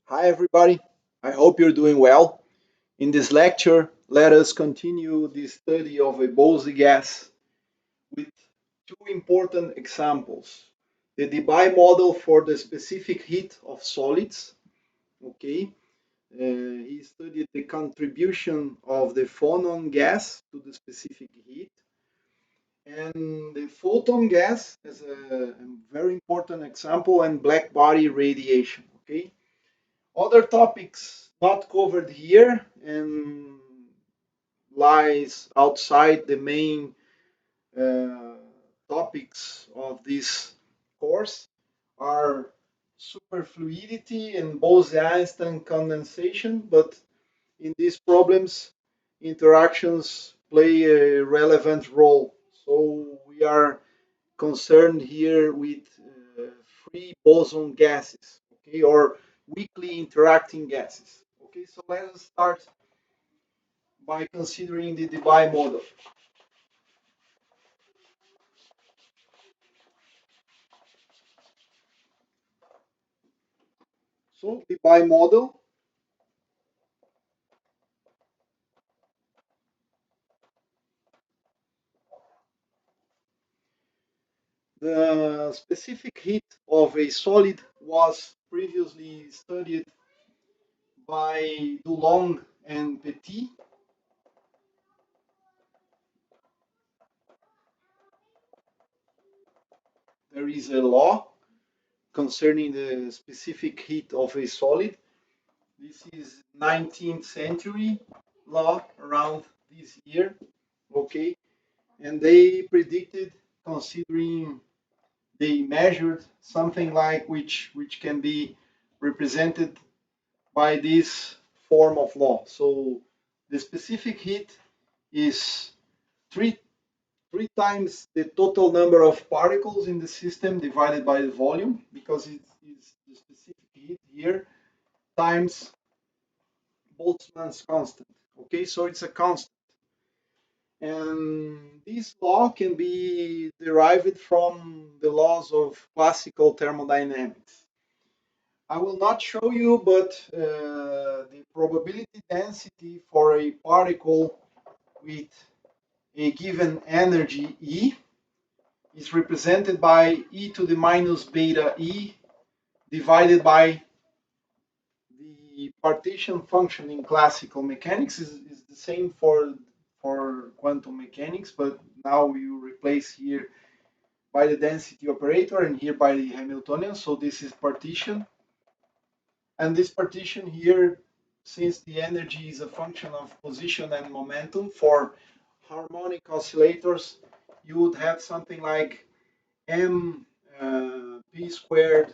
Hi, everybody. I hope you're doing well. In this lecture, let us continue the study of a Bose gas with two important examples. The Debye model for the specific heat of solids. Okay, he studied the contribution of the phonon gas to the specific heat, and the photon gas as a very important example, and black body radiation. Okay. Other topics not covered here and lies outside the main uh, topics of this course are superfluidity and Bose-Einstein condensation, but in these problems, interactions play a relevant role. So we are concerned here with free boson gases, okay, or weakly interacting gases. Okay, so let us start by considering the Debye model. So Debye model, the specific heat of a solid was previously studied by Dulong and Petit. There is a law concerning the specific heat of a solid. This is 19th century law around this year, okay? And they predicted, considering they measured something like which can be represented by this form of law. So the specific heat is three three times the total number of particles in the system divided by the volume, because it is the specific heat here times Boltzmann's constant. Okay, so it's a constant. And this law can be derived from the laws of classical thermodynamics. I will not show you, but the probability density for a particle with a given energy E is represented by e to the minus beta E divided by the partition function in classical mechanics. Is the same for quantum mechanics, but now you replace here by the density operator and here by the Hamiltonian. So this is partition. And this partition here, since the energy is a function of position and momentum for harmonic oscillators, you would have something like m p squared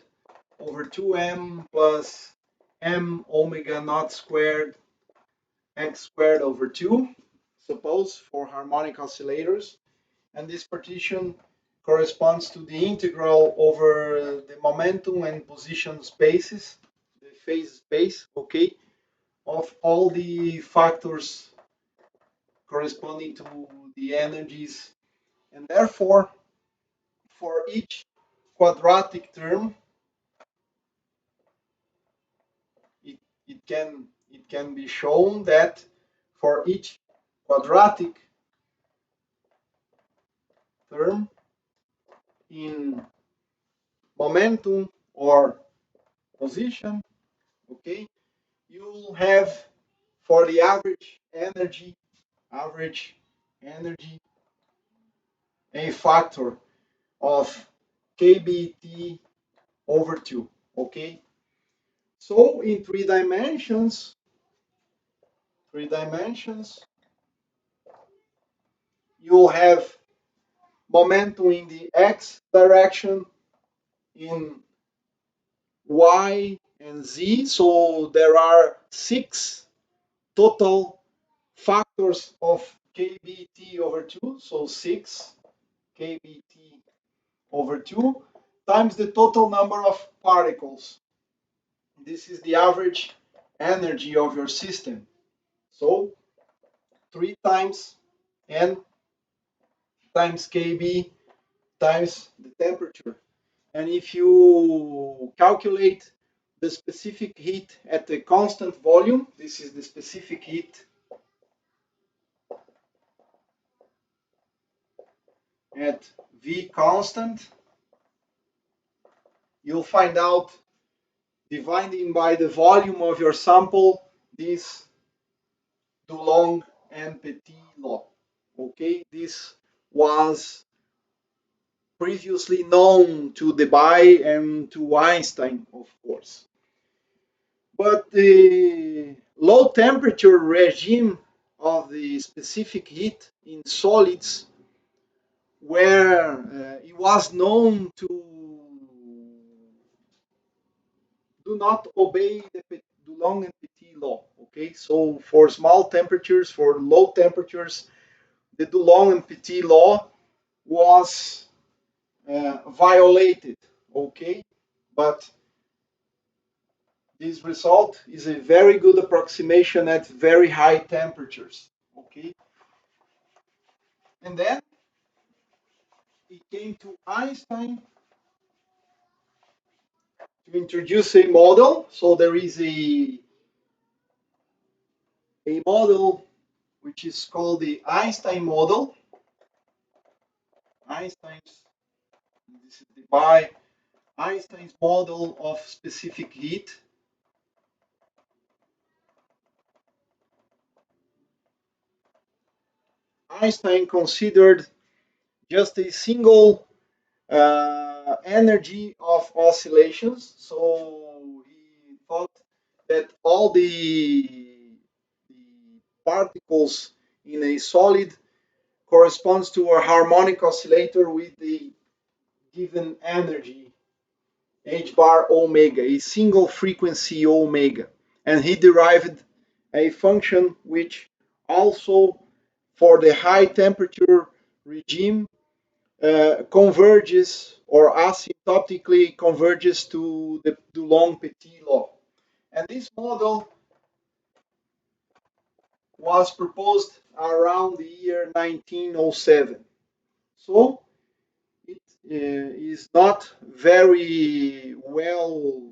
over 2m plus m omega naught squared x squared over 2, suppose, for harmonic oscillators. And this partition corresponds to the integral over the momentum and position spaces, the phase space, okay, of all the factors corresponding to the energies. And therefore, for each quadratic term, it, it can be shown that for each quadratic term in momentum or position, okay, you'll have for the average energy, a factor of kBT over 2, okay? So in three dimensions, you'll have momentum in the x direction, in y and z. So there are 6 total factors of kBT over 2. So 6 kBT over 2 times the total number of particles. This is the average energy of your system. So 3 times n times kb times the temperature. And if you calculate the specific heat at a constant volume. This is the specific heat at V constant. You'll find out dividing by the volume of your sample this Dulong and Petit law. Okay, this was previously known to Debye and to Einstein, of course. But the low temperature regime of the specific heat in solids, where it was known to do not obey the Dulong and Petit law. Okay, so for small temperatures, for low temperatures, the Dulong and Petit law was violated. Okay, but this result is a very good approximation at very high temperatures. Okay, and then it came to Einstein to introduce a model. So there is a model which is called the Einstein model. Einstein's, this is by Einstein's model of specific heat. Einstein considered just a single energy of oscillations. So he thought that all the particles in a solid corresponds to a harmonic oscillator with the given energy h bar omega, a single frequency omega. And he derived a function which also for the high temperature regime converges or asymptotically converges to the Dulong-Petit law. And this model was proposed around the year 1907. So it is not very well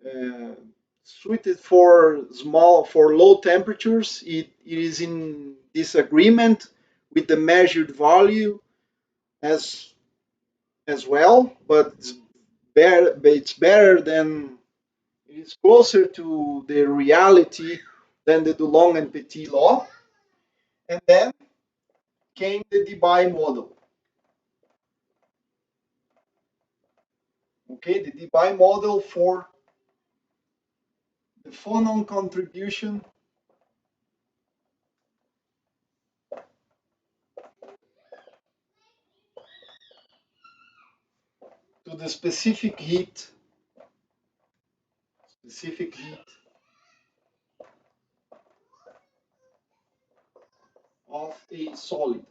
uh, suited for low temperatures. It is in disagreement with the measured value as well, but it's better than it is closer to the reality than the Dulong and Petit law. And then came the Debye model. Okay, the Debye model for the phonon contribution to the specific heat of a solid.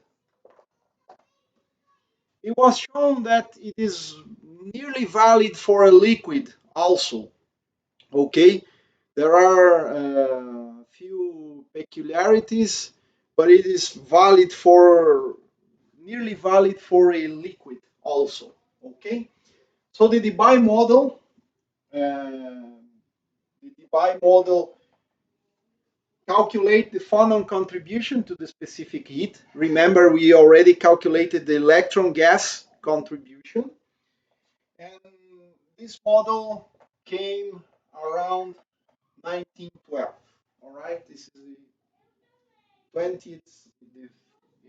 It was shown that it is nearly valid for a liquid also. Okay, there are a few peculiarities, but it is nearly valid for a liquid also. Okay, so the Debye model calculate the phonon contribution to the specific heat. Remember, we already calculated the electron gas contribution. And this model came around 1912. All right, this is the 20th,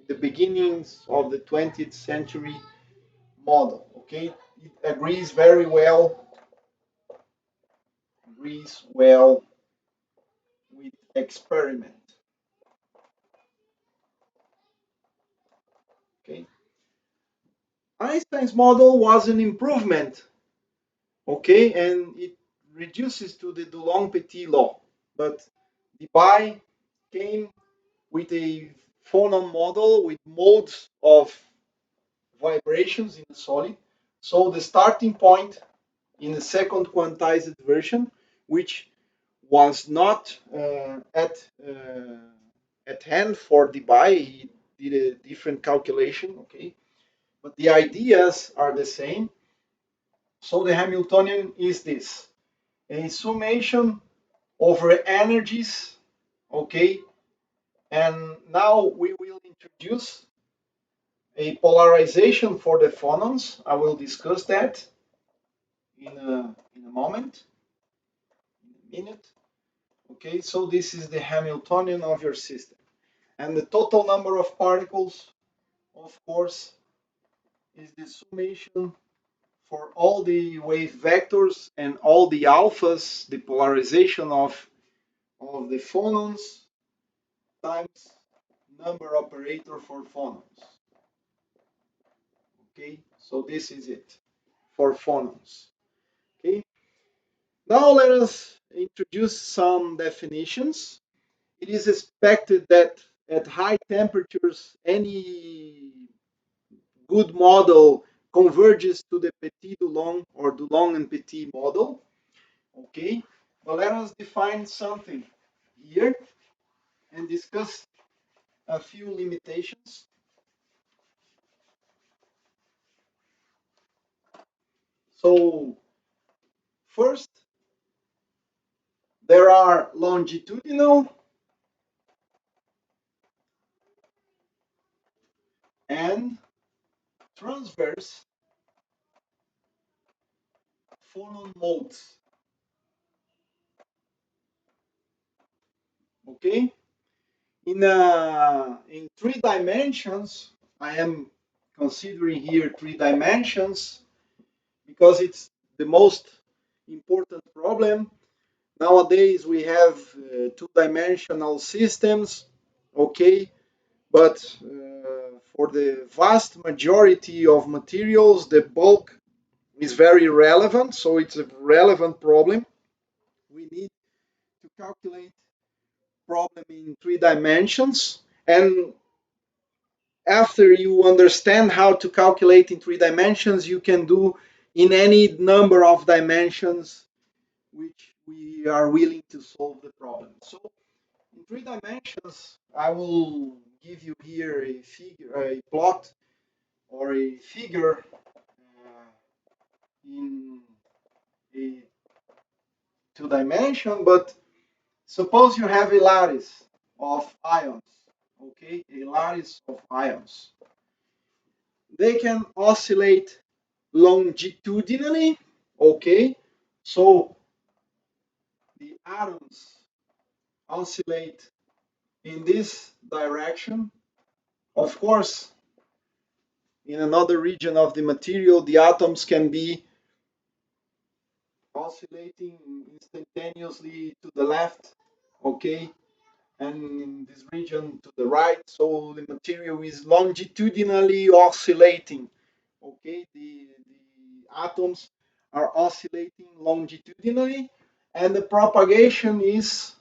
the beginnings of the 20th century model. Okay, it agrees well with experiment. Okay, Einstein's model was an improvement. Okay, and it reduces to the Dulong-Petit law, but Debye came with a phonon model with modes of vibrations in the solid. So the starting point in the second quantized version, which was not at hand for Debye, he did a different calculation. Okay, but the ideas are the same. So the Hamiltonian is this. a summation over energies, okay? And now we will introduce a polarization for the phonons. I will discuss that in a moment, in a minute. Okay, so this is the Hamiltonian of your system. And the total number of particles, of course, is the summation for all the wave vectors and all the alphas, the polarization of the phonons times number operator for phonons. Okay, so this is it for phonons. Okay, now let us introduce some definitions. It is expected that at high temperatures, any good model converges to the Petit-Dulong or Dulong and Petit model. Okay, but let us define something here and discuss a few limitations. So first, there are longitudinal and transverse phonon modes. Okay, in 3 dimensions, I am considering here 3 dimensions because it's the most important problem. Nowadays we have 2-dimensional systems, okay, but for the vast majority of materials, the bulk is very relevant, so it's a relevant problem. We need to calculate problem in 3 dimensions, and after you understand how to calculate in 3 dimensions, you can do in any number of dimensions which we are willing to solve the problem. So in 3 dimensions, I will give you here a figure, a plot or a figure in a 2 dimension, but suppose you have a lattice of ions, okay, a lattice of ions. They can oscillate longitudinally, okay, so the atoms oscillate in this direction. Of course, in another region of the material, the atoms can be oscillating instantaneously to the left, okay, and in this region to the right, so the material is longitudinally oscillating, okay, the atoms are oscillating longitudinally, and the propagation is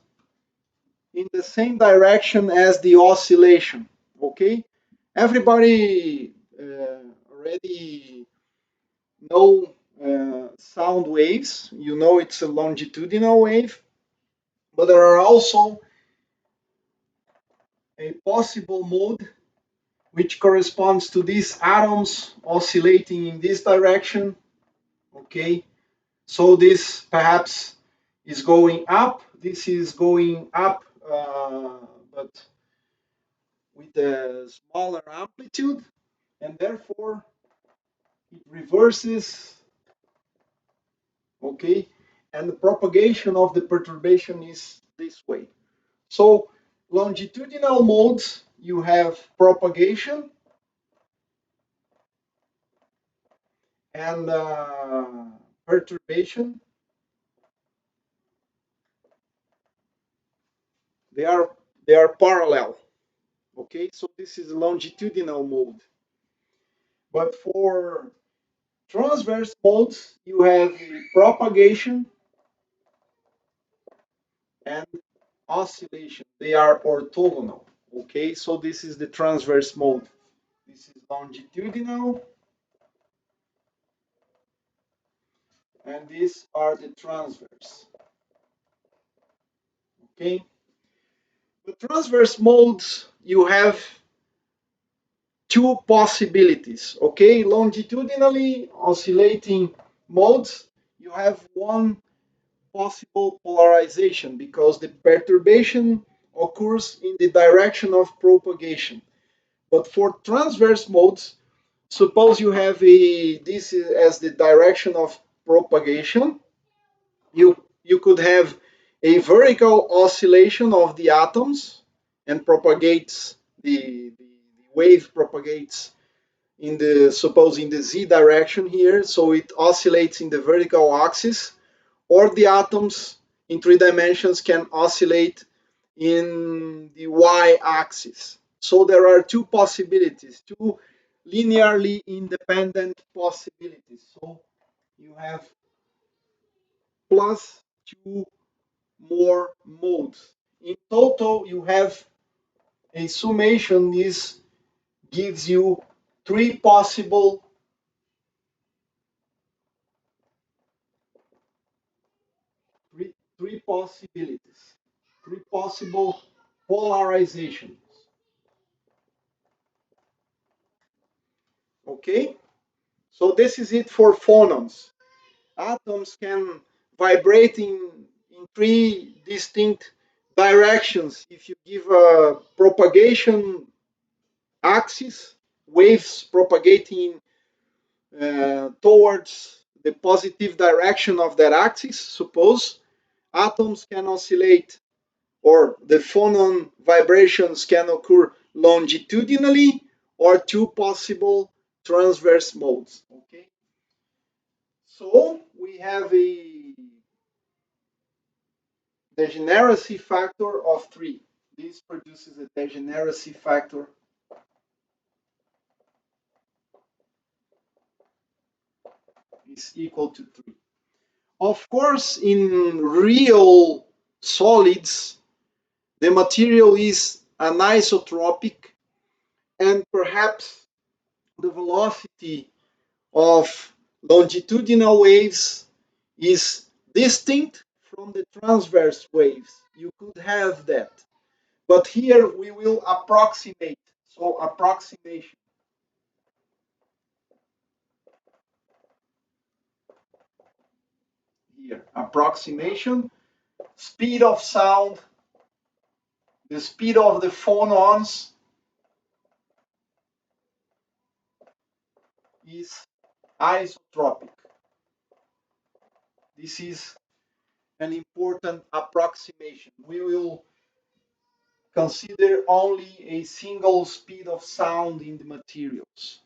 in the same direction as the oscillation, okay. Everybody already know sound waves. You know it's a longitudinal wave, but there are also a possible mode which corresponds to these atoms oscillating in this direction. Okay, so this perhaps is going up. This is going up, but with a smaller amplitude, and therefore it reverses. Okay, and the propagation of the perturbation is this way. So longitudinal modes, you have propagation and perturbation. They are they are parallel. Okay, so this is longitudinal mode. But for transverse modes, you have propagation and oscillation. They are orthogonal. Okay, so this is the transverse mode. This is longitudinal, and these are the transverse. Okay, the transverse modes, you have two possibilities. Okay, longitudinally oscillating modes, you have one possible polarization because the perturbation occurs in the direction of propagation. But for transverse modes, suppose you have this as the direction of propagation, you could have a vertical oscillation of the atoms and propagates the wave propagates in the suppose in the z direction here, so it oscillates in the vertical axis, or the atoms in 3 dimensions can oscillate in the y-axis. So there are two possibilities, two linearly independent possibilities. So you have plus two more modes. In total, you have a summation is gives you three possible three possibilities, three possible polarizations. Okay, so this is it for phonons. Atoms can vibrate in three distinct directions. If you give a propagation axis, waves propagating towards the positive direction of that axis, suppose atoms can oscillate or the phonon vibrations can occur longitudinally or two possible transverse modes. Okay, so we have a degeneracy factor of 3. This produces a degeneracy factor is equal to 3. Of course, in real solids, the material is anisotropic and perhaps the velocity of longitudinal waves is distinct from the transverse waves. You could have that. But here we will approximate. So approximation. Here, approximation, speed of sound, the speed of the phonons is isotropic. This is an important approximation. We will consider only a single speed of sound in the materials.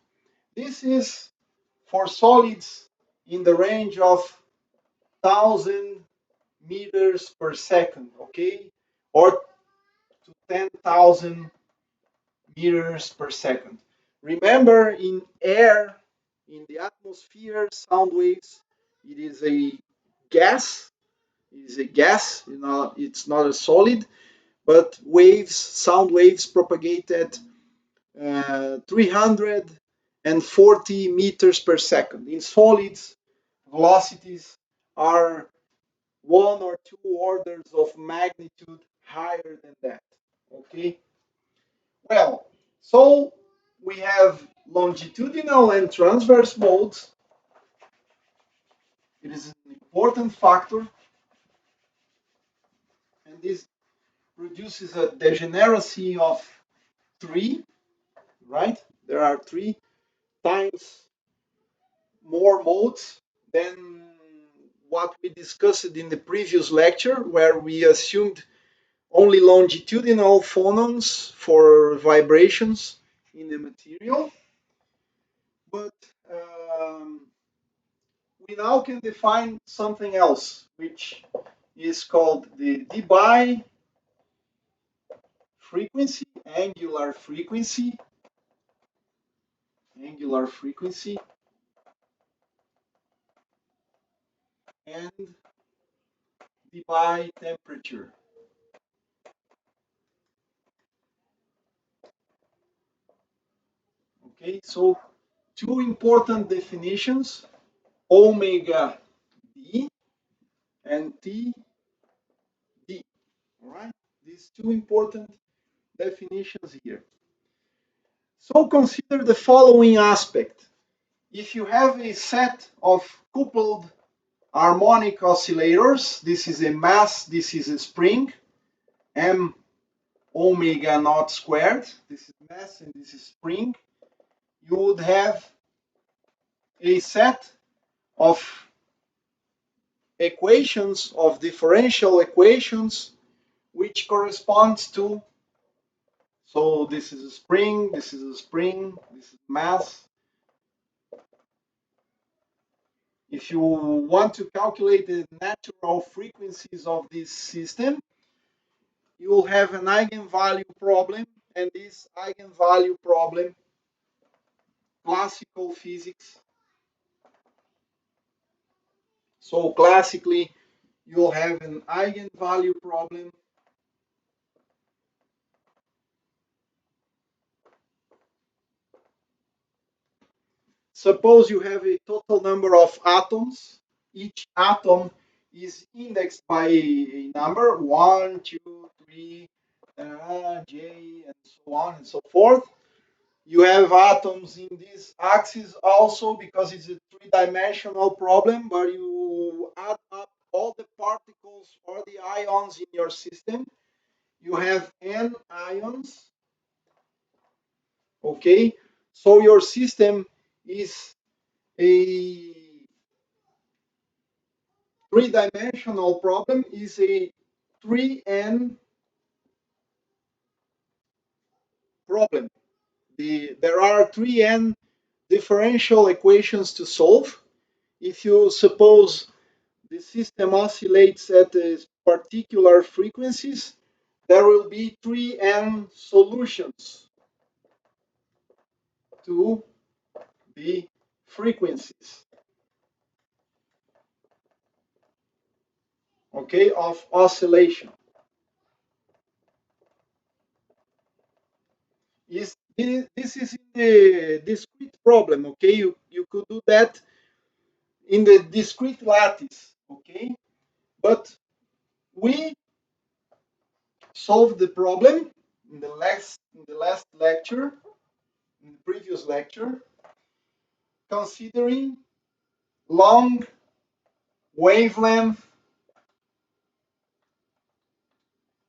This is for solids in the range of 1,000 meters per second, okay? Or to 10,000 meters per second. Remember, in air, in the atmosphere, sound waves, it is a gas. It is a gas, it's not a solid, but waves, sound waves propagate at 340 meters per second. In solids, velocities are one or two orders of magnitude higher than that. Okay. Well, so we have longitudinal and transverse modes. It is an important factor, and this produces a degeneracy of 3, right? There are 3 times more modes than what we discussed in the previous lecture, where we assumed only longitudinal phonons for vibrations in the material. But we now can define something else, which is called the Debye frequency, angular frequency, and Debye temperature. Okay, so two important definitions, omega d and T d. All right, these two important definitions here. So consider the following aspect. If you have a set of coupled harmonic oscillators. This is a mass, this is a spring, m omega naught squared. This is mass and this is spring. You would have a set of equations, of differential equations, which corresponds to, so this is a spring, this is a spring, this is mass. If you want to calculate the natural frequencies of this system, you will have an eigenvalue problem, and this eigenvalue problem, classical physics. So classically, you'll have an eigenvalue problem. Suppose you have a total number of atoms. Each atom is indexed by a number, 1, 2, 3, J, and so on and so forth. You have atoms in this axis also because it's a three-dimensional problem, but you add up all the particles or the ions in your system. You have n ions, okay? So your system is a three-dimensional problem, is a 3n problem. There are 3n differential equations to solve. If you suppose the system oscillates at particular frequencies, there will be 3n solutions to the frequencies, okay, of oscillation. This is in the discrete problem, okay? You could do that in the discrete lattice, okay? But we solved the problem in the last lecture, in the previous lecture, considering long wavelength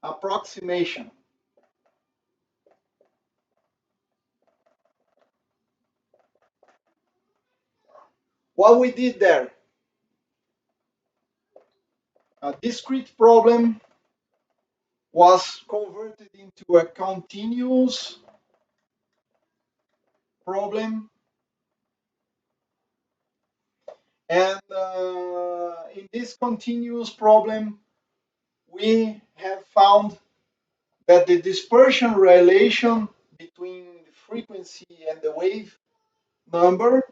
approximation. What we did there, a discrete problem was converted into a continuous problem, and in this continuous problem we have found that the dispersion relation between the frequency and the wave number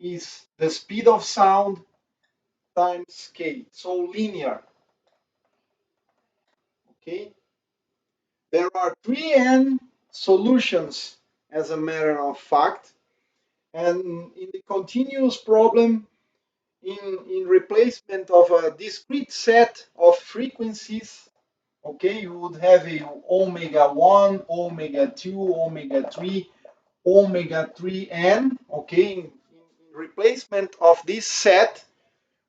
is the speed of sound times k, so linear, okay? There are 3n solutions as a matter of fact, and in the continuous problem, in replacement of a discrete set of frequencies, okay, you would have a omega 1, omega 2, omega 3, omega 3n, okay? In replacement of this set,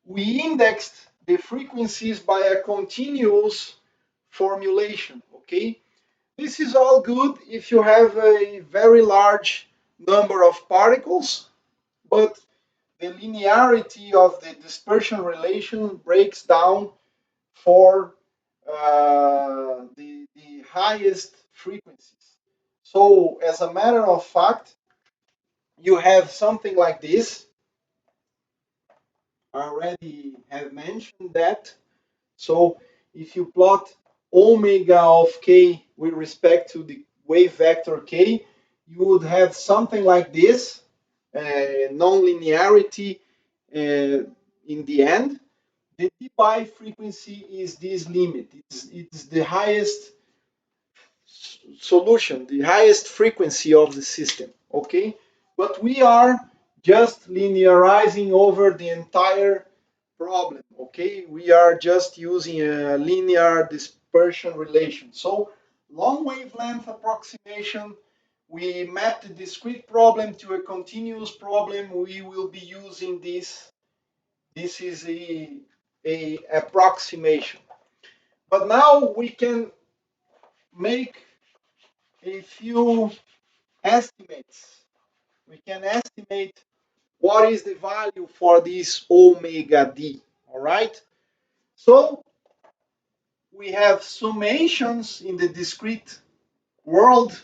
we indexed the frequencies by a continuous formulation, okay? This is all good if you have a very large number of particles, but the linearity of the dispersion relation breaks down for the highest frequencies. So, as a matter of fact, you have something like this. I already have mentioned that. So, if you plot omega of k with respect to the wave vector k, you would have something like this, non-linearity in the end. The Debye frequency is this limit. It's the highest solution, the highest frequency of the system, okay? But we are just linearizing over the entire problem, okay? We are just using a linear dispersion relation. So long wavelength approximation, we map the discrete problem to a continuous problem. We will be using this This is a approximation. But now we can make a few estimates. We can estimate what is the value for this omega d. All right. So we have summations in the discrete world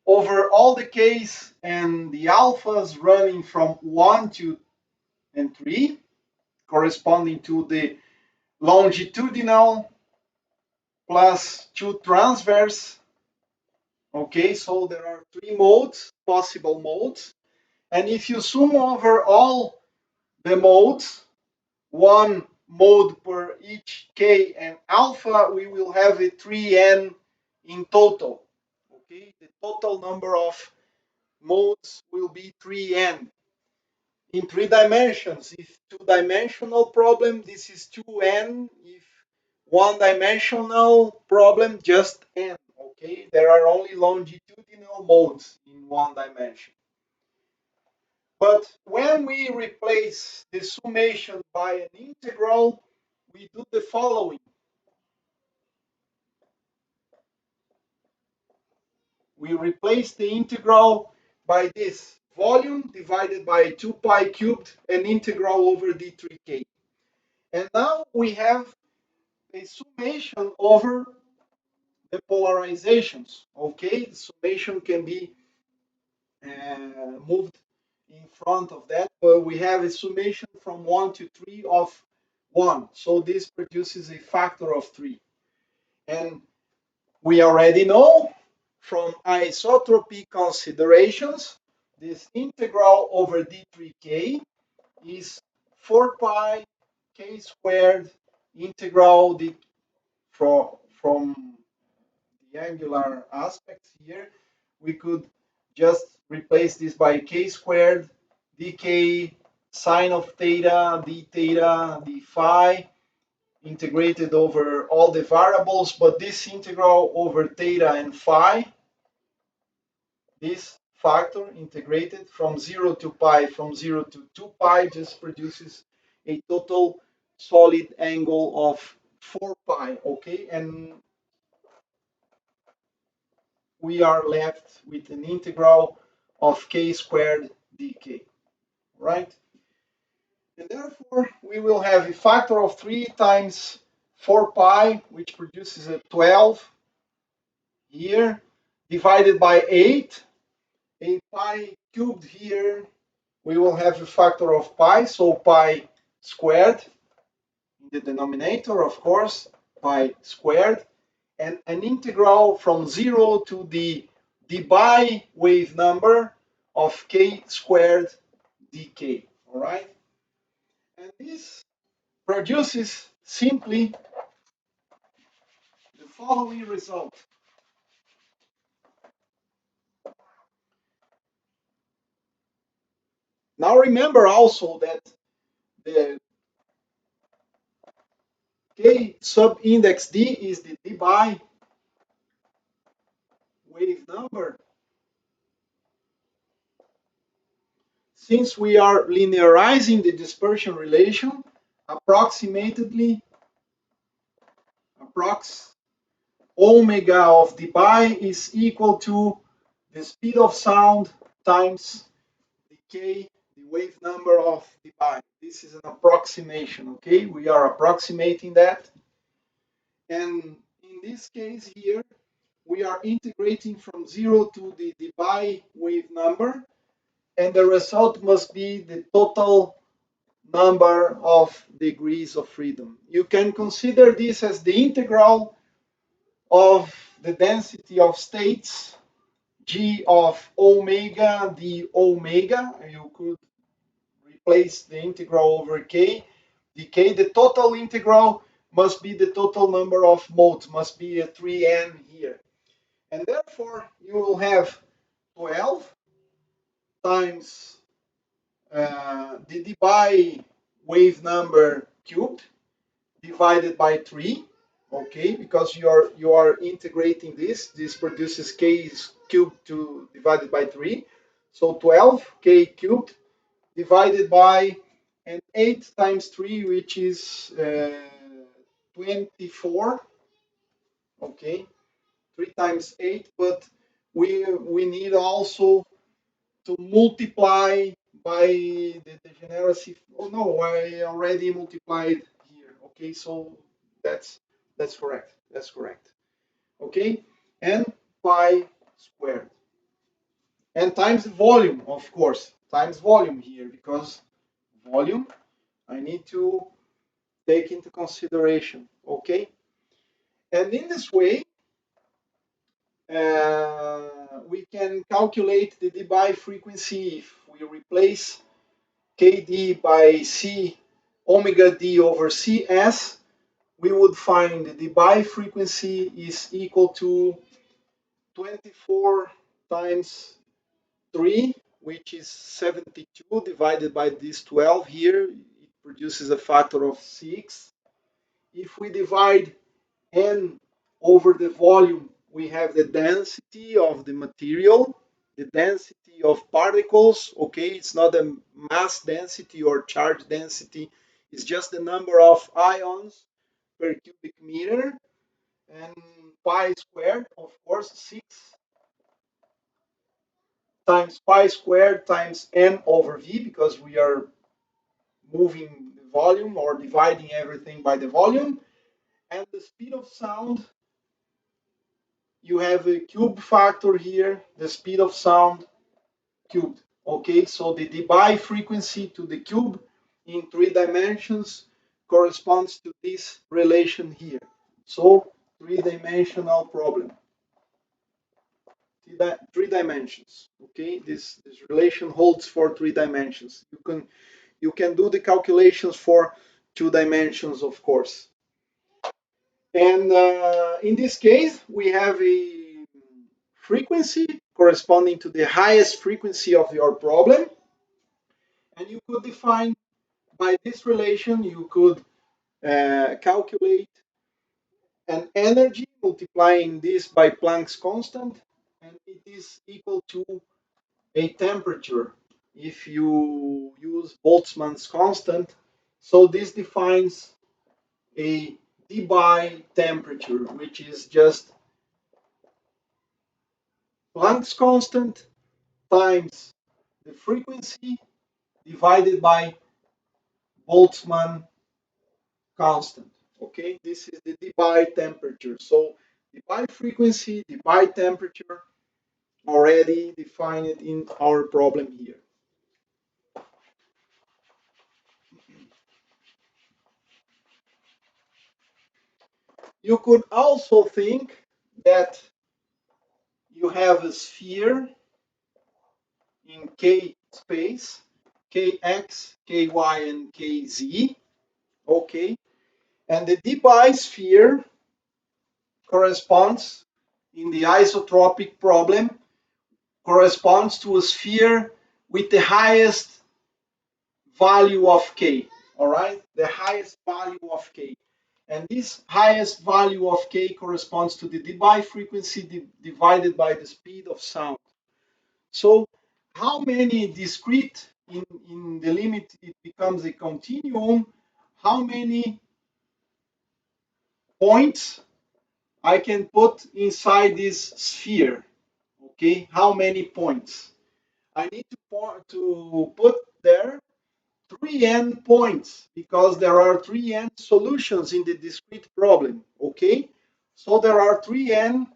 over all the k's and the alphas running from 1 to and 3, corresponding to the longitudinal plus 2 transverse. Okay, so there are 3 modes, possible modes. And if you sum over all the modes, one mode per each k and alpha, we will have a 3n in total. Okay, the total number of modes will be 3n in 3 dimensions. If two-dimensional problem, this is 2n. If one-dimensional problem, just n. Okay, there are only longitudinal modes in 1 dimension. But when we replace the summation by an integral, we do the following. We replace the integral by this volume divided by 2 pi cubed and integral over d3k. And now we have a summation over the polarizations. Okay, the summation can be moved in front of that, but we have a summation from 1 to 3 of 1. So this produces a factor of 3. And we already know from isotropy considerations, this integral over d3k is 4 pi k squared integral from the angular aspects here. We could just replace this by k squared dk sine of theta d theta d phi integrated over all the variables, but this integral over theta and phi, this factor integrated from 0 to pi, from 0 to 2 pi, just produces a total solid angle of 4 pi, okay? And we are left with an integral of k squared dk, right? And therefore, we will have a factor of 3 times 4 pi, which produces a 12 here, divided by 8. A pi cubed here, we will have a factor of pi, so pi squared in the denominator, of course, pi squared, and an integral from 0 to the Debye wave number of k squared dk, all right? And this produces simply the following result. Now remember also that the k sub index d is the Debye wave number. Since we are linearizing the dispersion relation, approximately approx omega of Debye is equal to the speed of sound times the k, the wave number of Debye. This is an approximation, okay? We are approximating that. And in this case here, we are integrating from 0 to the Debye wave number, and the result must be the total number of degrees of freedom. You can consider this as the integral of the density of states g of omega d omega. You could replace the integral over k dk. The total integral must be the total number of modes, must be a 3n here. And therefore, you will have 12 times the Debye wave number cubed divided by 3, okay, because you are integrating this produces k cubed to divided by 3, so 12 k cubed divided by, and 8 times 3, which is 24. Okay, 3 times 8, but we need also to multiply by the degeneracy. Oh no, I already multiplied here. Okay, so that's correct. That's correct. Okay, and pi squared, and times the volume, of course, times volume here, because volume I need to take into consideration. Okay, and in this way we can calculate the Debye frequency if we replace Kd by C omega d over Cs. We would find the Debye frequency is equal to 24 times 3, which is 72, divided by this 12 here. It produces a factor of 6. If we divide n over the volume, we have the density of the material, the density of particles. Okay, it's not a mass density or charge density, it's just the number of ions per cubic meter. And pi squared, of course, 6 times pi squared times n over v, because we are moving the volume or dividing everything by the volume. And the speed of sound, you have a cube factor here, the speed of sound cubed. Okay, so the Debye frequency to the cube in 3 dimensions corresponds to this relation here. So 3-dimensional problem. 3 dimensions. Okay, this relation holds for 3 dimensions. You can do the calculations for 2 dimensions, of course. And in this case, we have a frequency corresponding to the highest frequency of your problem. And you could define by this relation, you could calculate an energy multiplying this by Planck's constant, and it is equal to a temperature if you use Boltzmann's constant. So this defines a Debye temperature, which is just Planck's constant times the frequency divided by Boltzmann constant. Okay, this is the Debye temperature. So Debye frequency, Debye temperature, already defined in our problem here. You could also think that you have a sphere in K space, Kx, Ky, and Kz. Okay, and the Debye sphere corresponds in the isotropic problem, corresponds to a sphere with the highest value of k. All right, the highest value of k. And this highest value of k corresponds to the Debye frequency divided by the speed of sound. So how many discrete, in the limit it becomes a continuum, how many points I can put inside this sphere? Okay, how many points? I need to put there 3n points, because there are 3n solutions in the discrete problem. Okay, so there are 3n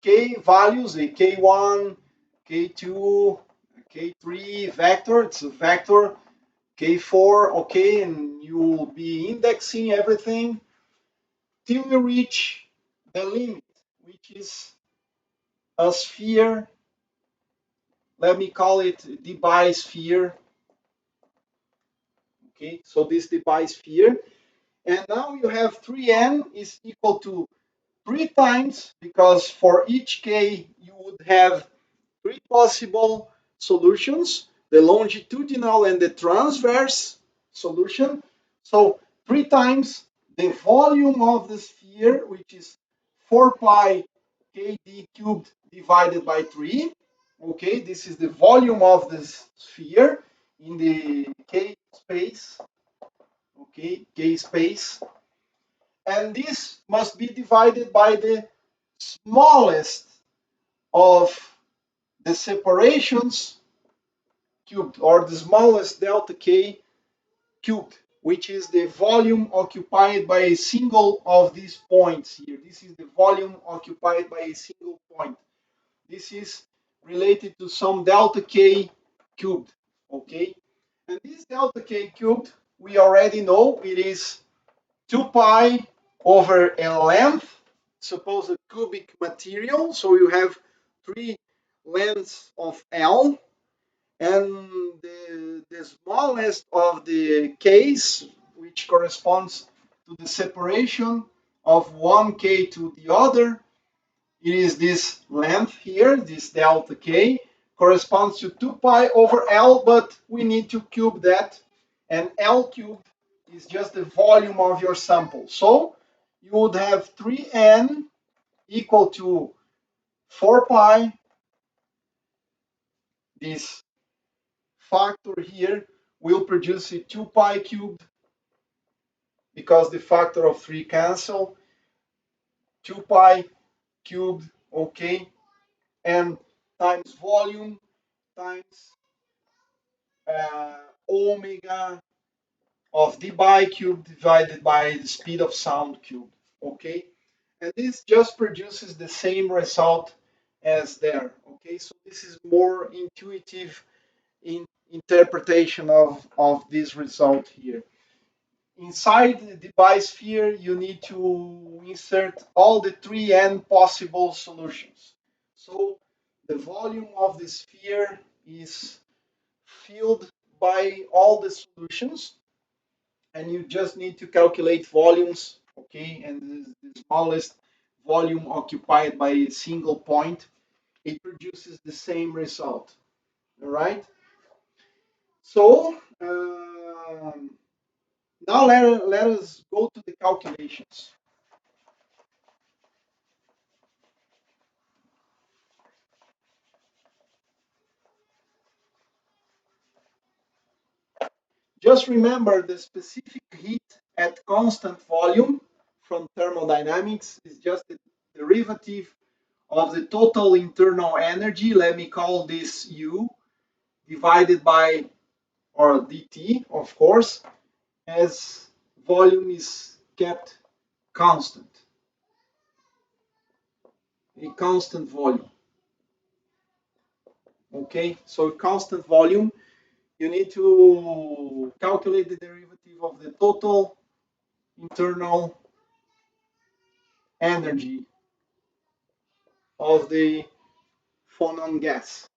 k values, a k1, k2, k3 vector. It's a vector k4. Okay, and you will be indexing everything till you reach the limit, which is a sphere. Let me call it Debye sphere. Okay, so this Debye sphere. And now you have 3n is equal to 3 times, because for each k you would have 3 possible solutions, the longitudinal and the transverse solution. So 3 times the volume of the sphere, which is 4 pi kd cubed divided by 3. Okay, this is the volume of this sphere in the k space. okay, K space, and this must be divided by the smallest of the separations cubed, or the smallest delta K cubed, which is the volume occupied by a single of these points here. This is the volume occupied by a single point. This is related to some delta K cubed, okay? And this delta K cubed, we already know it is 2 pi over a length, suppose a cubic material, so you have 3 lengths of L, and the smallest of the k's, which corresponds to the separation of one k to the other, it is this length here, this delta k, corresponds to 2 pi over L, but we need to cube that, and L cubed is just the volume of your sample. So you would have 3n equal to 4 pi, this factor here will produce a 2 pi cubed because the factor of 3 cancel, 2 pi cubed, okay, and times volume times omega of Debye cubed divided by the speed of sound cubed, okay, and this just produces the same result as there, okay, so this is more intuitive in interpretation of this result here. Inside the device sphere, you need to insert all the 3n possible solutions. So the volume of the sphere is filled by all the solutions, and you just need to calculate volumes, okay? And the smallest volume occupied by a single point, it produces the same result, all right? So now let us go to the calculations. Just remember the specific heat at constant volume from thermodynamics is just the derivative of the total internal energy. Let me call this U divided by, or dt, of course, as volume is kept constant, a constant volume. Okay, so constant volume, you need to calculate the derivative of the total internal energy of the Phonon gas.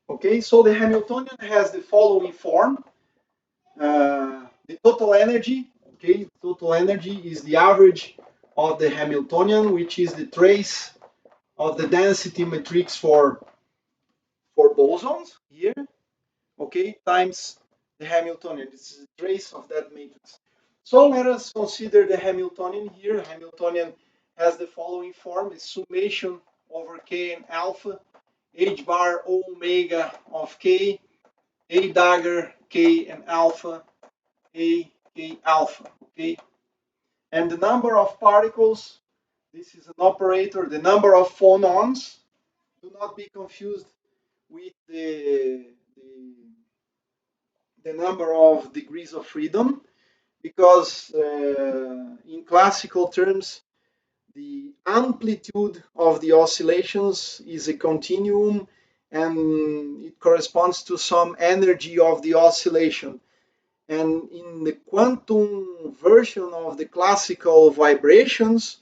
Okay, so the Hamiltonian has the following form. The total energy, okay, total energy is the average of the Hamiltonian, which is the trace of the density matrix for bosons here, okay, times the Hamiltonian. This is a trace of that matrix. So let us consider the Hamiltonian here. Hamiltonian has the following form: the summation over k and alpha, h bar omega of k, a dagger k and alpha, a k alpha, okay? And the number of particles, this is an operator, the number of phonons, do not be confused with the number of degrees of freedom, because in classical terms, the amplitude of the oscillations is a continuum, and it corresponds to some energy of the oscillation. And in the quantum version of the classical vibrations,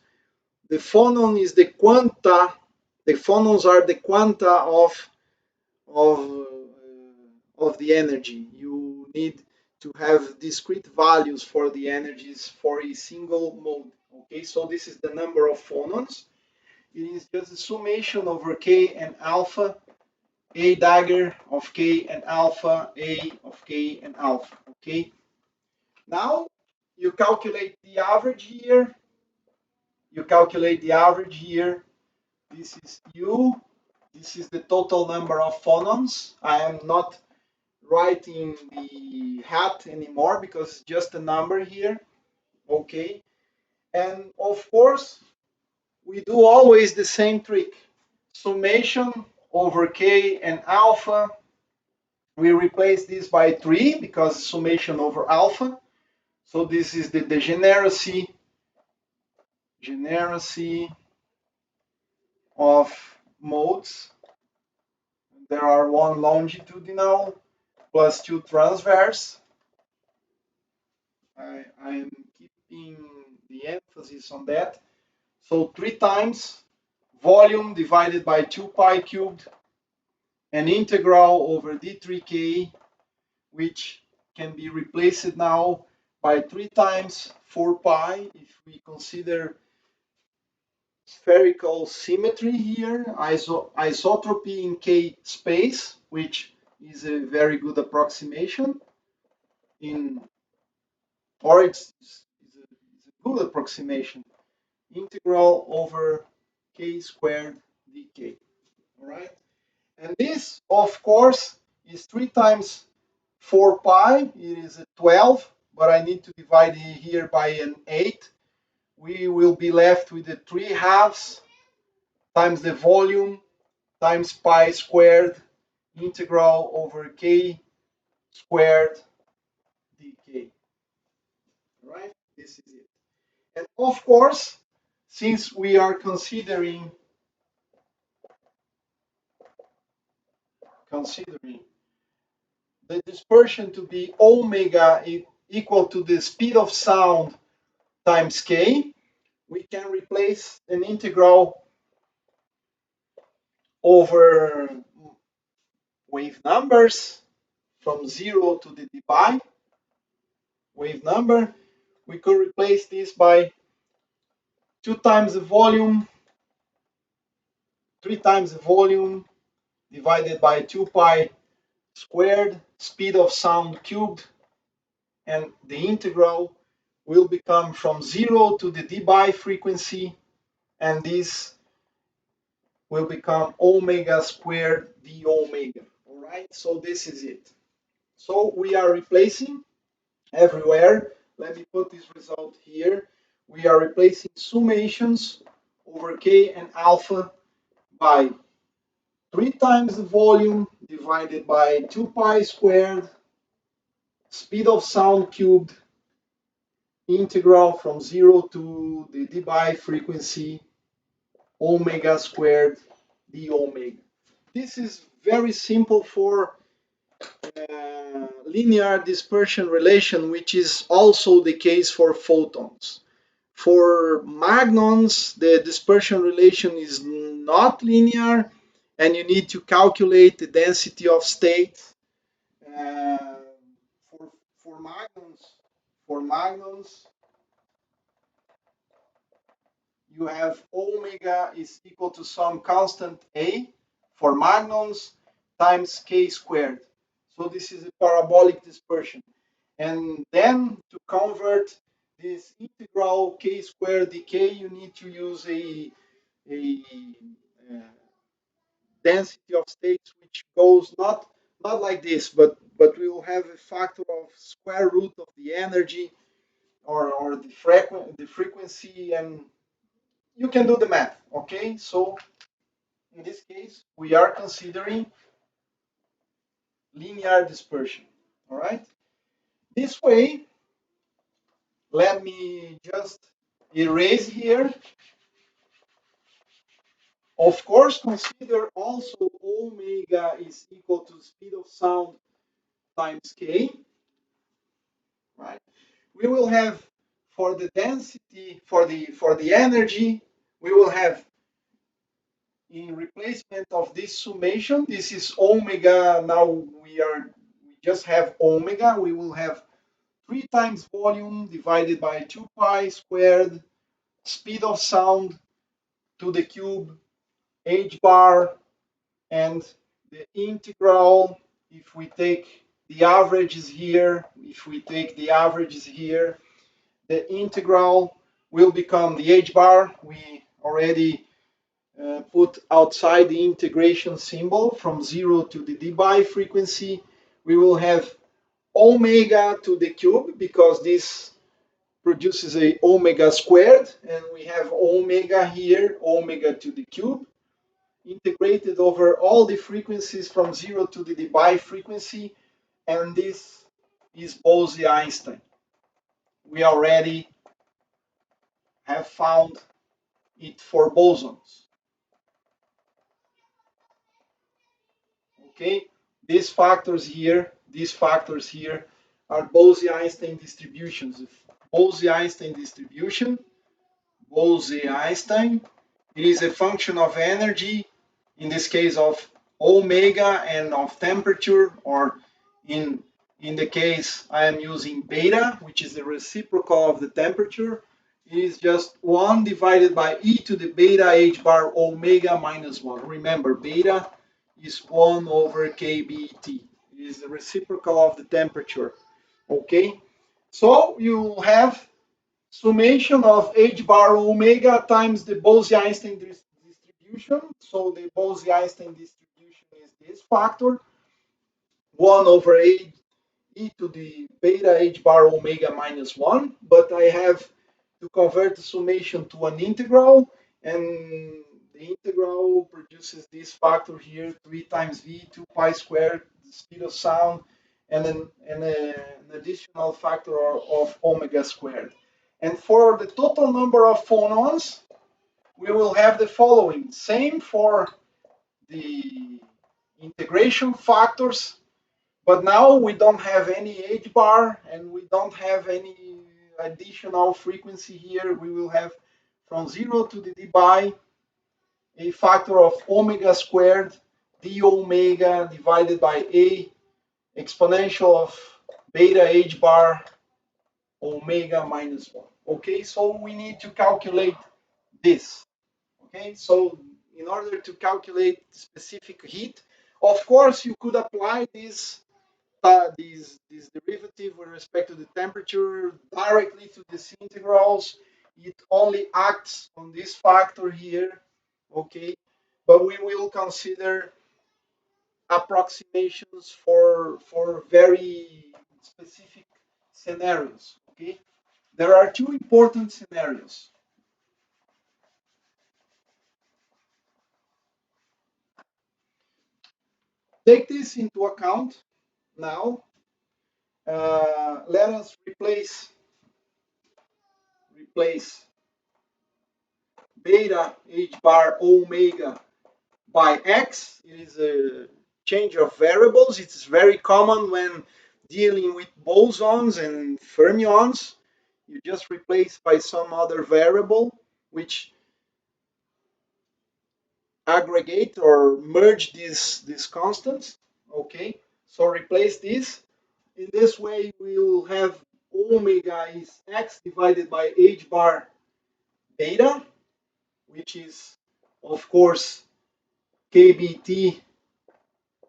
the phonon is the quanta, the phonons are the quanta of of the energy. You need to have discrete values for the energies for a single mode. Okay, so this is the number of phonons. It is just a summation over k and alpha, a dagger of k and alpha, a of k and alpha. Okay, now you calculate the average here. You calculate the average here. This is u. This is the total number of phonons. I am not writing the hat anymore because it's just a number here. Okay. And of course, we do always the same trick. Summation over k and alpha. We replace this by 3 because summation over alpha. So this is the degeneracy of modes. There are one longitudinal plus 2 transverse. I am keeping the emphasis on that. So 3 times volume divided by 2 pi cubed and integral over d3k, which can be replaced now by 3 times 4 pi if we consider spherical symmetry here, isotropy in k space, which is a very good approximation in, or it's a good approximation. Integral over k squared dk. All right, and this, of course, is 3 times 4 pi. It is a 12, but I need to divide it here by an 8. We will be left with the 3 halves times the volume times pi squared integral over k squared dk. Right? This is it. And of course, since we are considering the dispersion to be omega equal to the speed of sound times k, we can replace an integral over wave numbers from 0 to the Debye wave number. We could replace this by 2 times the volume, 3 times the volume divided by 2 pi squared, speed of sound cubed, and the integral will become from 0 to the Debye frequency, and this will become omega squared d omega. All right, so this is it. So we are replacing everywhere. Let me put this result here. We are replacing summations over k and alpha by 3 times the volume divided by 2 pi squared, speed of sound cubed, integral from 0 to the Debye frequency, omega squared d omega. This is very simple for linear dispersion relation, which is also the case for photons. For magnons, the dispersion relation is not linear, and you need to calculate the density of states. Uh, for magnons, you have omega is equal to some constant a for magnons times k squared. So this is a parabolic dispersion. And then to convert this integral k squared dk, you need to use a density of states which goes not like this, but we will have a factor of square root of the energy or the frequency, and you can do the math. Okay, so in this case we are considering linear dispersion. All right, this way, let me just erase here. Of course, consider also omega is equal to speed of sound times k, right? We will have for the density, for the energy, we will have in replacement of this summation, this is omega. Now we just have omega. We will have 3 times volume divided by 2 pi squared, speed of sound to the cube, h bar, and the integral. If we take the averages here, the integral will become the h bar. We already put outside the integration symbol from 0 to the Debye frequency. We will have omega to the cube because this produces a omega squared, and we have omega here, omega to the cube, integrated over all the frequencies from 0 to the Debye frequency, and this is Bose-Einstein. We already have found it for bosons. Okay, these factors here are Bose-Einstein distributions. Bose-Einstein distribution, Bose-Einstein, it is a function of energy, in this case of omega and of temperature, or in the case I am using beta, which is the reciprocal of the temperature. It is just 1 divided by e to the beta h bar omega minus 1. Remember, beta is 1 over kBT. It is the reciprocal of the temperature. Okay? So you have summation of h bar omega times the Bose-Einstein distribution. So the Bose-Einstein distribution is this factor, 1 over e to the beta h bar omega minus 1. But I have to convert the summation to an integral, and the integral produces this factor here, 3 times v, 2 pi squared, the speed of sound, and an additional factor of omega squared. And for the total number of phonons, we will have the following. Same for the integration factors, but now we don't have any h bar and we don't have any additional frequency here. We will have from 0 to the Debye a factor of omega squared d omega divided by a exponential of beta h bar omega minus 1. Okay, so we need to calculate this. Okay, so in order to calculate specific heat, of course you could apply this derivative with respect to the temperature directly to these integrals. It only acts on this factor here. Okay, but we will consider approximations for very specific scenarios. Okay, there are two important scenarios. Take this into account now. Let us replace beta h bar omega by x. It is a change of variables. It's very common when dealing with bosons and fermions. You just replace by some other variable which aggregate or merge these constants. Okay, so replace this. In this way, we will have omega is x divided by h bar beta, which is, of course, kBT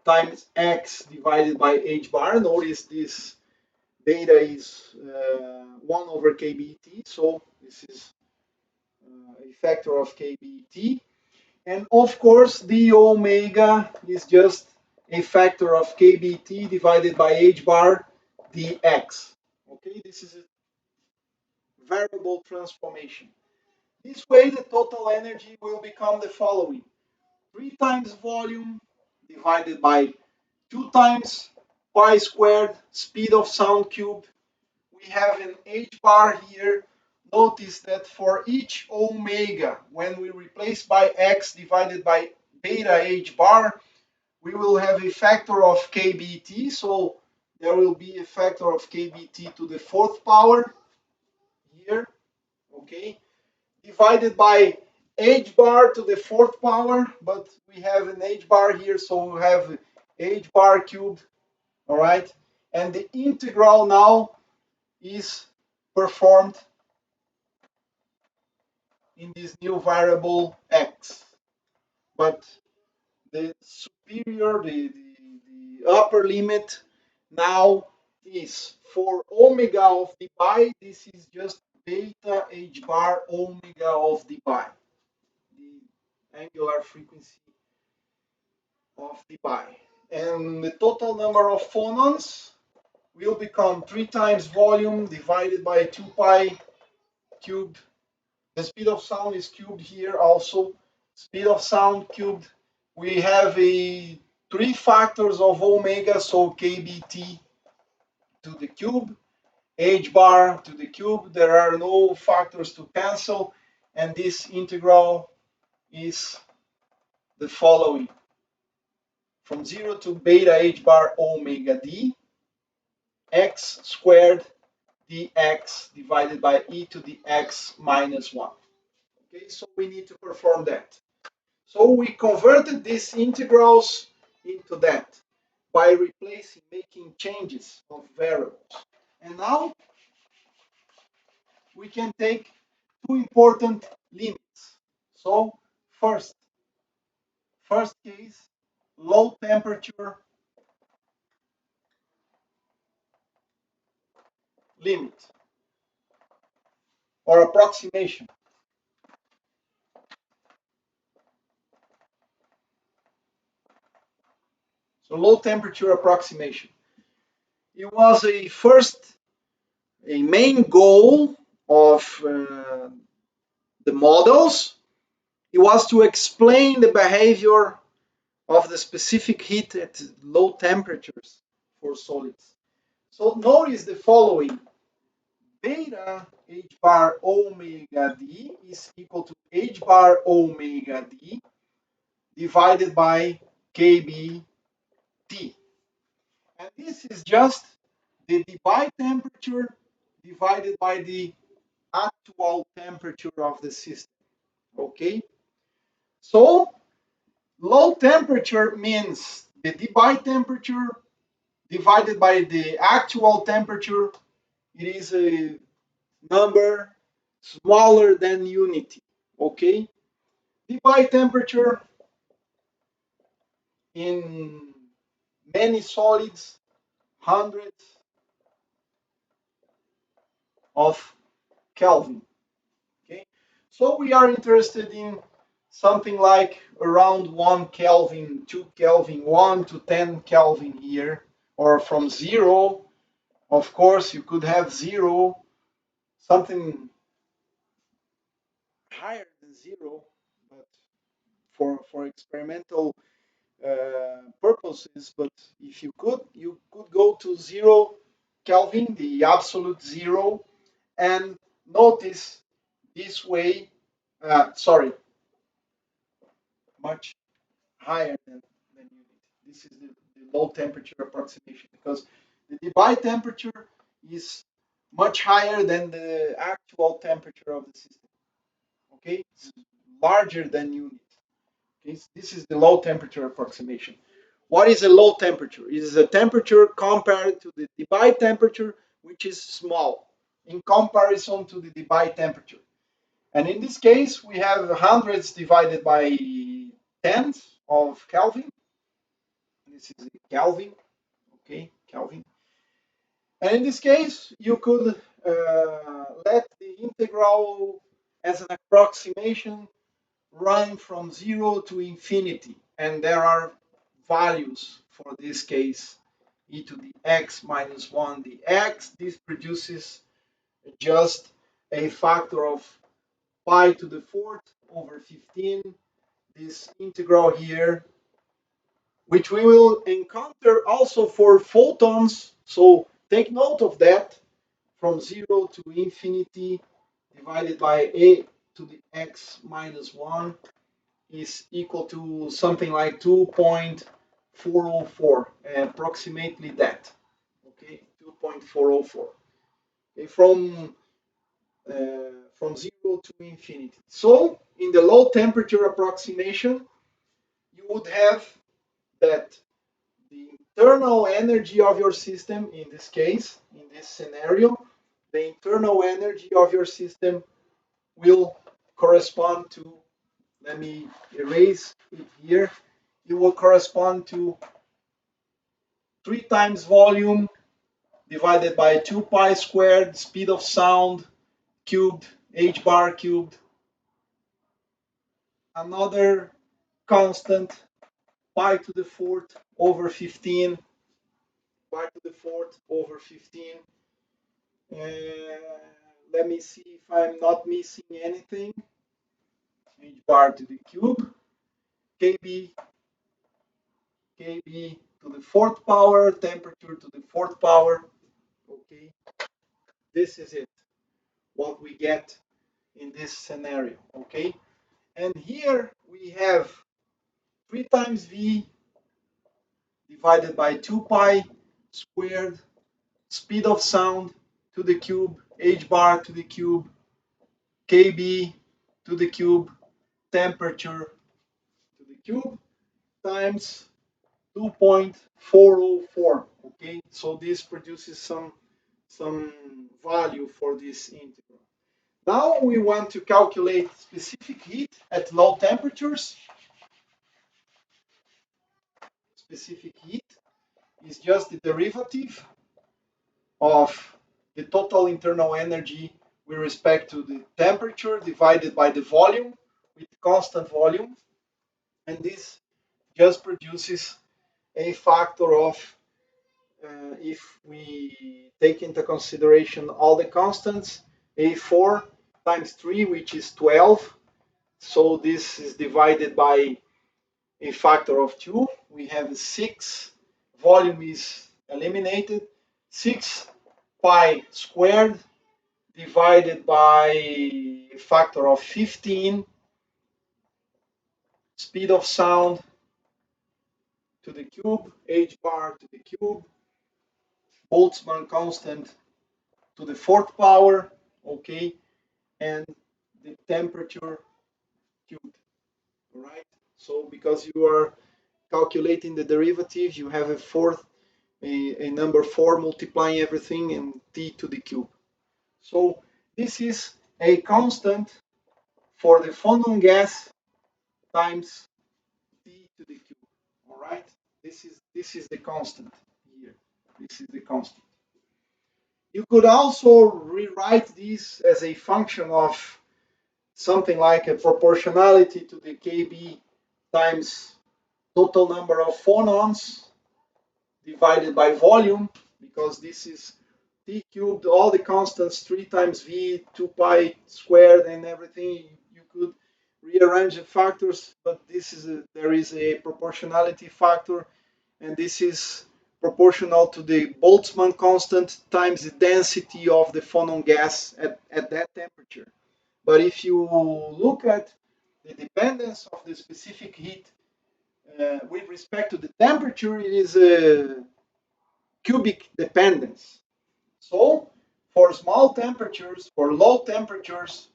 times x divided by h bar. Notice this beta is 1 over kBT, so this is a factor of kBT. And of course, d omega is just a factor of kBT divided by h bar dx. Okay, this is a variable transformation. This way, the total energy will become the following: 3 times volume divided by 2 times pi squared speed of sound cubed. We have an h bar here. Notice that for each omega, when we replace by x divided by beta h bar, we will have a factor of kBT. So there will be a factor of kBT to the 4th power here. Okay, divided by h bar to the 4th power, but we have an h bar here, so we have h bar cubed. All right, and the integral now is performed in this new variable x. But the superior, the upper limit now is for omega of Debye, this is just beta h bar omega of Debye, the angular frequency of Debye. and the total number of phonons will become 3 times volume divided by 2 pi cubed. The speed of sound is cubed here also. Speed of sound cubed. We have a 3 factors of omega, so kBt to the cube, h bar to the cube. There are no factors to cancel, and this integral is the following: from 0 to beta h bar omega d, x squared dx divided by e to the x minus 1. Okay, so we need to perform that. So we converted these integrals into that by replacing, making changes of variables. And now we can take two important limits. So first case, low temperature limit or approximation. So low temperature approximation. It was a main goal of the models. It was to explain the behavior of the specific heat at low temperatures for solids. So notice the following: beta h bar omega d is equal to h bar omega d divided by kBt. And this is just the Debye temperature divided by the actual temperature of the system. Okay? So low temperature means the Debye temperature divided by the actual temperature. It is a number smaller than unity. Okay? Debye temperature in many solids, hundreds of Kelvin. Okay, so we are interested in something like around 1 Kelvin, 2 Kelvin, 1 to 10 Kelvin here, or from 0. Of course, you could have 0, something higher than 0, but for experimental purposes. But if you could go to 0 Kelvin, the absolute 0, and notice this way, sorry, much higher than unity. This is the low temperature approximation, because the Debye temperature is much higher than the actual temperature of the system. Okay, it's larger than unit. Okay, this is the low temperature approximation. What is a low temperature? It is a temperature compared to the Debye temperature, which is small in comparison to the Debye temperature. And in this case, we have hundreds divided by tens of Kelvin. This is Kelvin, okay, Kelvin. And in this case, you could let the integral as an approximation run from 0 to infinity. And there are values for this case, e to the x minus 1 dx. This produces just a factor of pi to the fourth over 15. This integral here, which we will encounter also for photons. So take note of that, from 0 to infinity divided by a to the x minus 1 is equal to something like 2.404, approximately that. Okay, 2.404. Okay, from 0 to infinity. So in the low temperature approximation, you would have that the internal energy of your system, in this case, in this scenario, the internal energy of your system will correspond to, let me erase it here, it will correspond to 3 times volume divided by 2 pi squared speed of sound cubed, h bar cubed, another constant pi to the fourth over 15, pi to the fourth over 15. Let me see if I'm not missing anything. H bar to the cube, kb, kb to the fourth power, temperature to the fourth power. Okay, this is it, what we get in this scenario. Okay, and here we have 3 times v divided by 2 pi squared, speed of sound to the cube, h bar to the cube, kb to the cube, temperature to the cube, times 2.404. Okay, so this produces some value for this integral. Now we want to calculate specific heat at low temperatures. Specific heat is just the derivative of the total internal energy with respect to the temperature divided by the volume with constant volume, and this just produces a factor of if we take into consideration all the constants, a4 times 3, which is 12. So this is divided by a factor of 2. We have 6. Volume is eliminated. 6 pi squared divided by a factor of 15. Speed of sound to the cube, h bar to the cube, Boltzmann constant to the fourth power, okay, and the temperature cubed, all right? So because you are calculating the derivative, you have a number 4 multiplying everything and t to the cube. So this is a constant for the Phonon gas times t to the cube, all right? This is the constant here. This is the constant. You could also rewrite this as a function of something like a proportionality to the kb times total number of phonons divided by volume, because this is t cubed, all the constants, 3 times v, 2 pi squared, and everything. You could rearrange the factors, but there is a proportionality factor, and this is proportional to the Boltzmann constant times the density of the Phonon gas at that temperature. But if you look at the dependence of the specific heat with respect to the temperature, it is a cubic dependence. So for small temperatures, for low temperatures,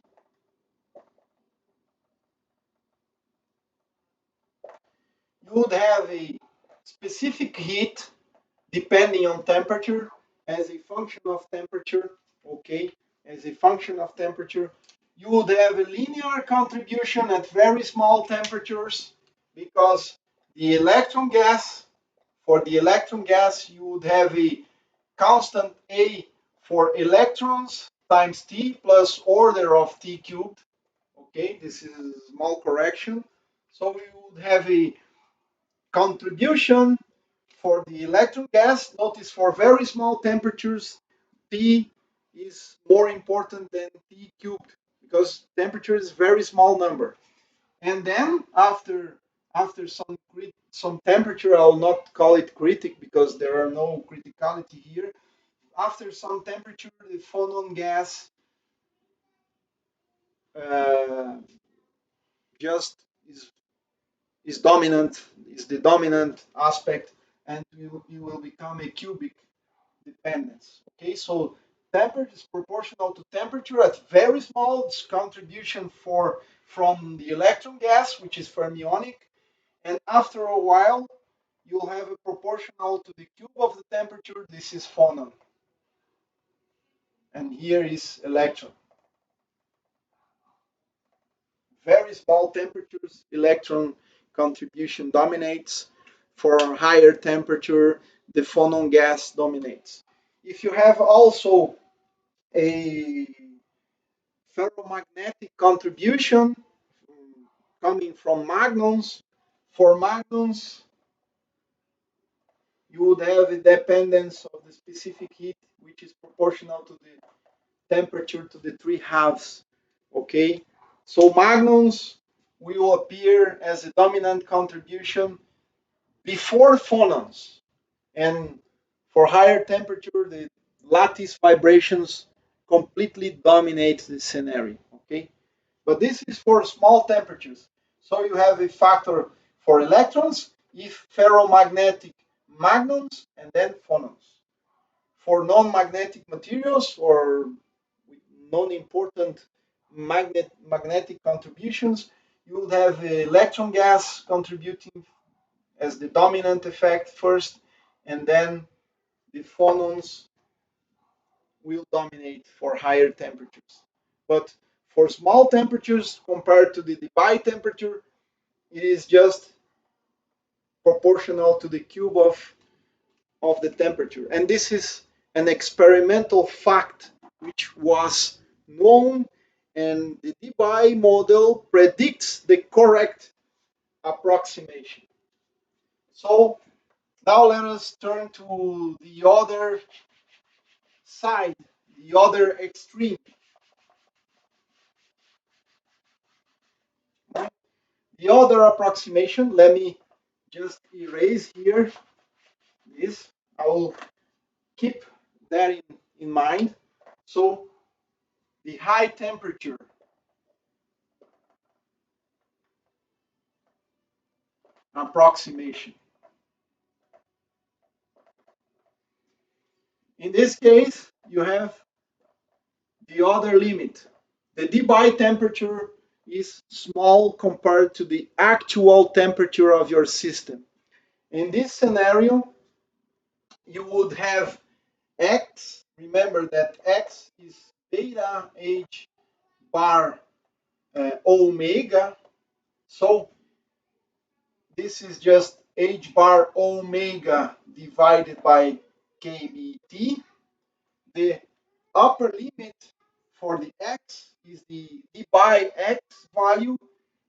you would have a specific heat depending on temperature as a function of temperature, okay, as a function of temperature. You would have a linear contribution at very small temperatures because the electron gas, for the electron gas, you would have a constant A for electrons times T plus order of T cubed. Okay, this is a small correction. So we would have a contribution for the electron gas. Notice for very small temperatures, T is more important than T cubed because temperature is a very small number. And then after some temperature, I'll not call it critic because there are no criticality here. After some temperature, the phonon gas uh, just is dominant, is the dominant aspect, and you will become a cubic dependence. Okay, so temperature is proportional to temperature at very small contribution from the electron gas, which is fermionic, and after a while you'll have a proportional to the cube of the temperature. This is phonon, and here is electron. Very small temperatures, electron contribution dominates. For higher temperature, the phonon gas dominates. If you have also a ferromagnetic contribution coming from magnons, for magnons, you would have a dependence of the specific heat, which is proportional to the temperature to the 3/2. Okay, so magnons will appear as a dominant contribution before phonons, and for higher temperature, the lattice vibrations completely dominate the scenario. Okay, but this is for small temperatures. So you have a factor for electrons if ferromagnetic magnons and then phonons. For non-magnetic materials or with non-important magnetic contributions, you would have electron gas contributing as the dominant effect first, and then the phonons will dominate for higher temperatures. But for small temperatures compared to the Debye temperature, it is just proportional to the cube of the temperature. And this is an experimental fact which was known, and the Debye model predicts the correct approximation. So now let us turn to the other side, the other extreme. The other approximation, let me just erase here this. I will keep that in mind. So the high temperature approximation. In this case, you have the other limit. The Debye temperature is small compared to the actual temperature of your system. In this scenario, you would have X. Remember that X is beta H bar omega. So this is just H bar omega divided by kBT. The upper limit for the X is the Debye X value.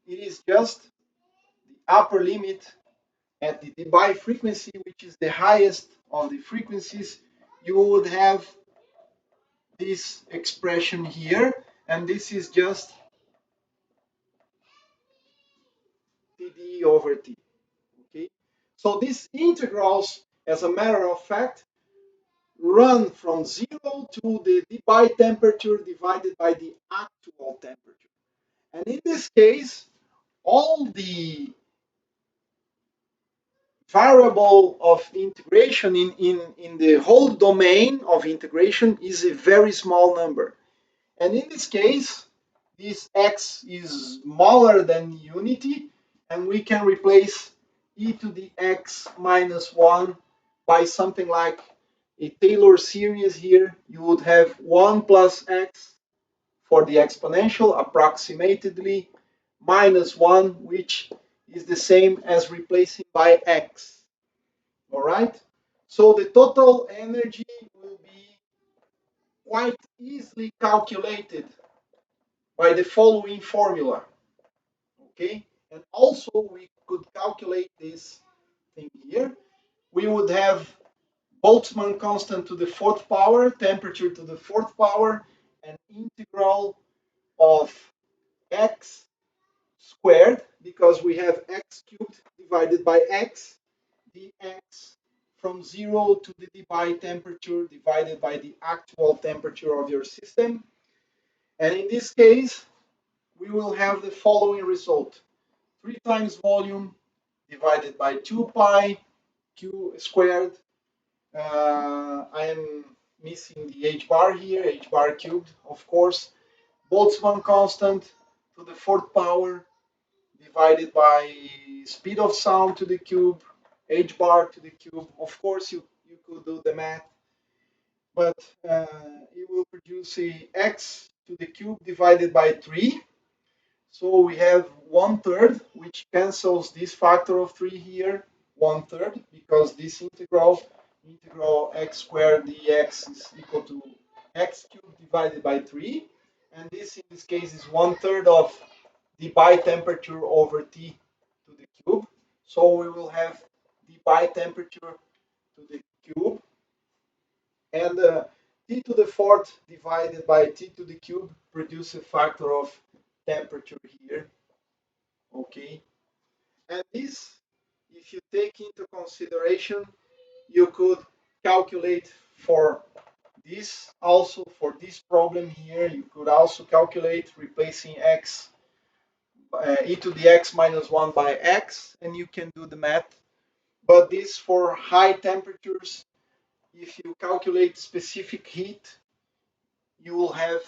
It is just the upper limit at the Debye frequency, which is the highest of the frequencies. You would have this expression here, and this is just TD over T. Okay, so these integrals, as a matter of fact, run from 0 to the Debye temperature divided by the actual temperature. And in this case, all the variable of integration in the whole domain of integration is a very small number. And in this case, this x is smaller than unity, and we can replace e to the x minus 1 by something like a Taylor series here. You would have 1 plus x for the exponential approximately minus 1, which is the same as replacing by x. All right? So the total energy will be quite easily calculated by the following formula. Okay? And also we could calculate this thing here. We would have Boltzmann constant to the fourth power, temperature to the fourth power, and integral of x squared, because we have x cubed divided by x, dx from 0 to the Debye temperature divided by the actual temperature of your system. And in this case, we will have the following result. 3 times volume divided by 2 pi q squared. I am missing the h bar here, h bar cubed, of course. Boltzmann constant to the fourth power divided by speed of sound to the cube, h bar to the cube. Of course, you could do the math, but it will produce a x to the cube divided by 3. So we have 1/3, which cancels this factor of 3 here, 1/3, because this integral x squared dx is equal to x cubed divided by 3. And this, in this case, is 1/3 of Debye temperature over T to the cube. So we will have Debye temperature to the cube, and t to the fourth divided by t to the cube produce a factor of temperature here. Okay, and this, if you take into consideration, you could calculate for this also, for this problem here. You could also calculate replacing x e to the x minus 1 by x, and you can do the math. But this for high temperatures, if you calculate specific heat, you will have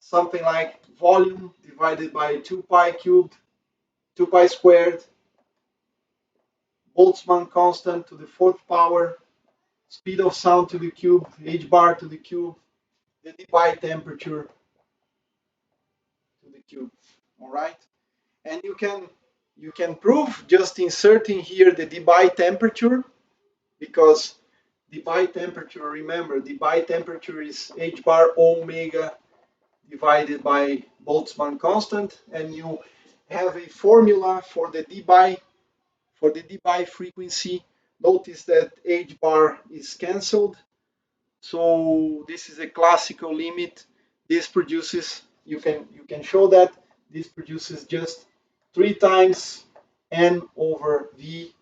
something like volume divided by 2 pi cubed, 2 pi squared, Boltzmann constant to the fourth power, speed of sound to the cube, h bar to the cube, the Debye temperature to the cube. All right, and you can prove just inserting here the Debye temperature, because Debye temperature, remember, Debye temperature is h bar omega divided by Boltzmann constant, and you have a formula for the Debye frequency. Notice that h bar is cancelled, so this is a classical limit. This produces, you can show that this produces just 3 times n over v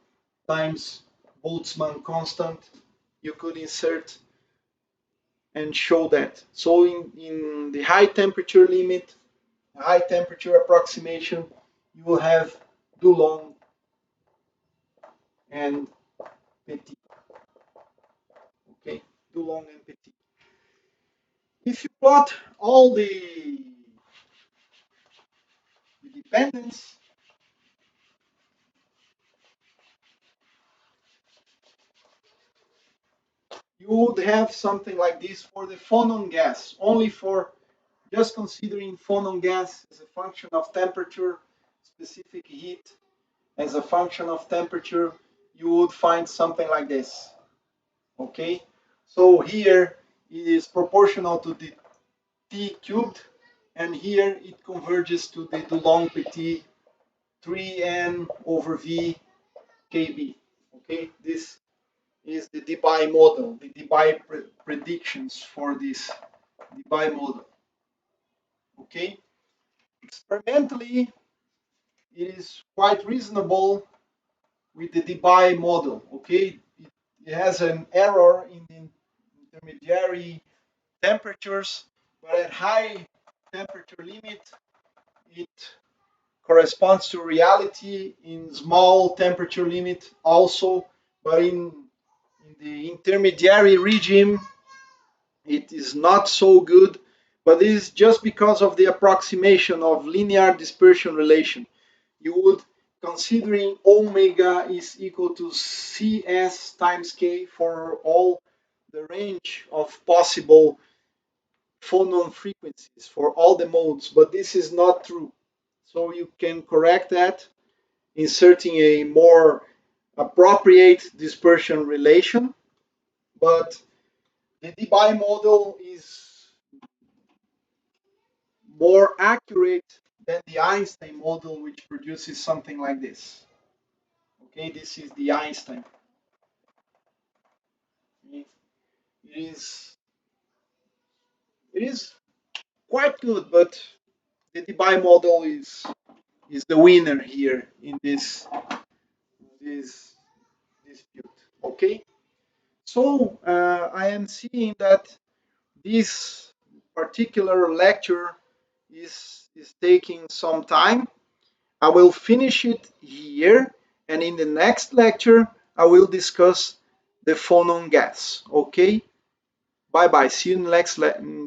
times Boltzmann constant. You could insert and show that. So in the high temperature limit, high temperature approximation, you will have Dulong and Petit. Okay, Dulong and Petit. If you plot all the dependence, you would have something like this for the Phonon gas. Only for just considering Phonon gas as a function of temperature, specific heat as a function of temperature, you would find something like this. Okay, so here it is proportional to the t cubed, and here it converges to the Dulong Petit 3n over v kb. Okay, this is the Debye model, the Debye predictions for this Debye model. Okay, experimentally, it is quite reasonable with the Debye model. Okay, it has an error in the intermediary temperatures, but at high temperature limit, it corresponds to reality. In small temperature limit also, but in the intermediary regime, it is not so good. But this is just because of the approximation of linear dispersion relation. You would, considering omega is equal to cs times k for all the range of possible phonon frequencies for all the modes, but this is not true. So you can correct that inserting a more appropriate dispersion relation, but the Debye model is more accurate than the Einstein model, which produces something like this. Okay, this is the Einstein. It is quite good, but the Debye model is the winner here in this dispute. Okay, so I am seeing that this particular lecture is taking some time. I will finish it here, and in the next lecture I will discuss the phonon gas. Okay, bye bye. See you in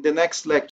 the next lecture.